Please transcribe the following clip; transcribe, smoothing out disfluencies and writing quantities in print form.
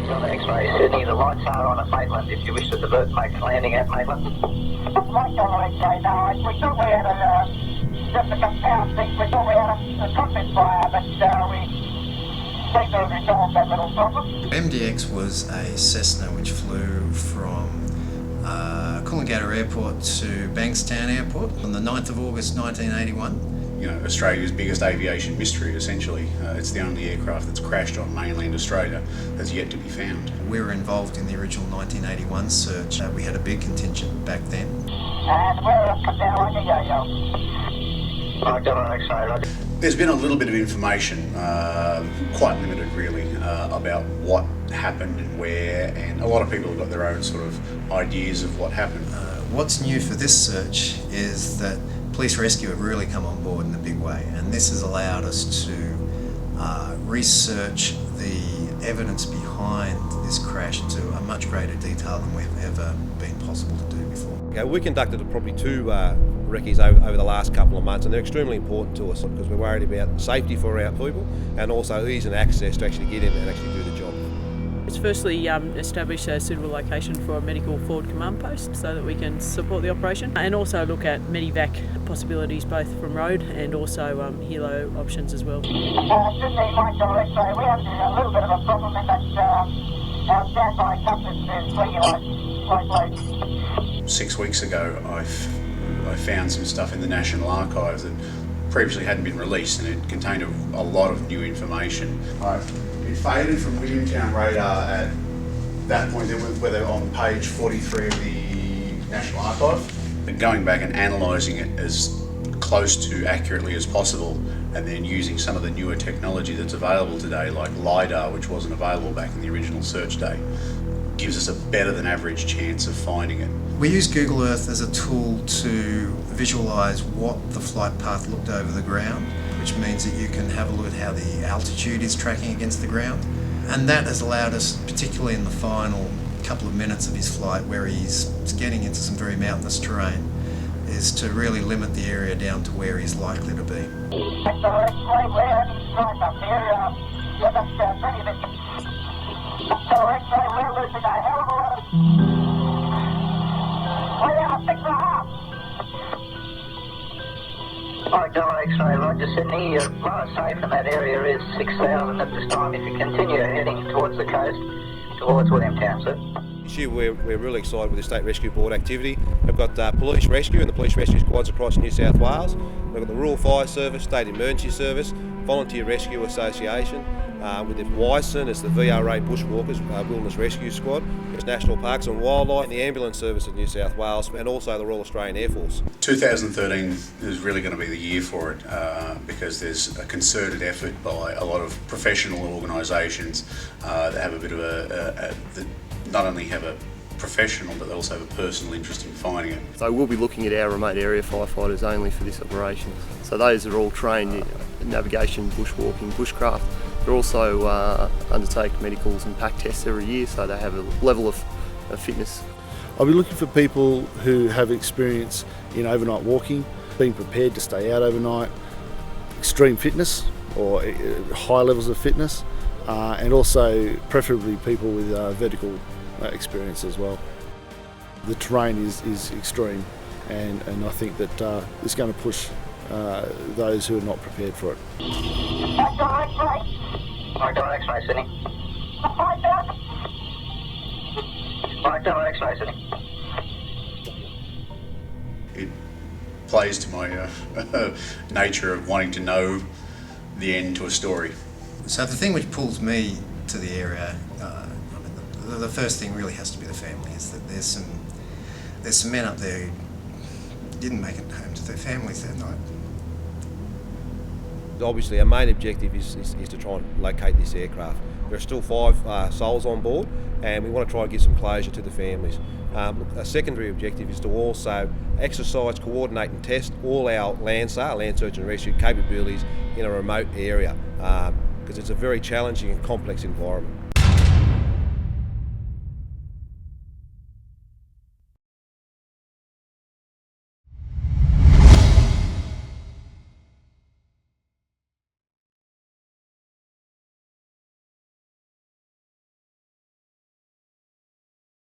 On the X-ray, Sydney, the lights are on at Maitland if you wish to divert, make a landing at Maitland. Lights on the X-ray, no, we thought we had just a compound thing, we thought we had a cockpit fire, but we seem to have resolved that little problem. MDX was a Cessna which flew from Coolangatta Airport to Bankstown Airport on the 9th of August 1981. You know, Australia's biggest aviation mystery, essentially. It's the only aircraft that's crashed on mainland Australia that's yet to be found. We were involved in the original 1981 search. We had a big contingent back then. And we're come down like a yo-yo. I got an X-ray, Roger. There's been a little bit of information, quite limited really, about what happened and where, and a lot of people have got their own sort of ideas of what happened. What's new for this search is that Police Rescue have really come on board in a big way, and this has allowed us to research the evidence behind this crash to a much greater detail than we've ever been possible to do before. Okay, we conducted probably 2 recce's over the last couple of months, and they're extremely important to us because we're worried about safety for our people and also ease and access to actually get in and actually do the job. It's firstly establish a suitable location for a medical forward command post so that we can support the operation, and also look at medivac possibilities both from road and also helo options as well. Sydney, lights on the X-ray, we have a little bit of a problem in that our standby compass is swinging like 6 weeks ago, I found some stuff in the National Archives that previously hadn't been released, and it contained a lot of new information. It faded from Williamtown radar at that point, whether on page 43 of the National Archive. And going back and analysing it as close to accurately as possible, and then using some of the newer technology that's available today, like LiDAR, which wasn't available back in the original search day, gives us a better than average chance of finding it. We use Google Earth as a tool to visualise what the flight path looked over the ground, which means that you can have a look at how the altitude is tracking against the ground. And that has allowed us, particularly in the final couple of minutes of his flight where he's getting into some very mountainous terrain, is to really limit the area down to where he's likely to be. That's the X-ray, we're right up here. Yeah, that's pretty big. So X-ray, we're losing a hell of a lot of... We're down to 6.5. I got an X-ray, Roger, Sydney. Your lowest safe in that area is 6,000 at this time if you continue heading towards the coast, towards Williamtown, sir. This year we're really excited with the State Rescue Board activity. We've got Police Rescue and the Police Rescue Squads across New South Wales. We've got the Rural Fire Service, State Emergency Service, Volunteer Rescue Association, with the WISEN, it's the VRA Bushwalkers Wilderness Rescue Squad, it's National Parks and Wildlife, and the Ambulance Service of New South Wales, and also the Royal Australian Air Force. 2013 is really going to be the year for it because there's a concerted effort by a lot of professional organisations that have a bit of that not only have a professional but they also have a personal interest in finding it. So we'll be looking at our remote area firefighters only for this operation. So those are all trained in navigation, bushwalking, bushcraft. They also undertake medicals and pack tests every year, so they have a level of fitness. I'll be looking for people who have experience in overnight walking, being prepared to stay out overnight, extreme fitness or high levels of fitness, and also preferably people with vertical experience as well. The terrain is extreme, and I think that it's going to push those who are not prepared for it. I got an X-ray, Sydney. I got an X-ray, Sydney. It plays to my nature of wanting to know the end to a story. So the thing which pulls me to the area, the first thing really has to be the family, is that there's some men up there who didn't make it home to their families that night. Obviously our main objective is to try and locate this aircraft. There are still 5 souls on board, and we want to try and give some closure to the families. A secondary objective is to also exercise, coordinate and test all our land search and rescue capabilities in a remote area, because it's a very challenging and complex environment.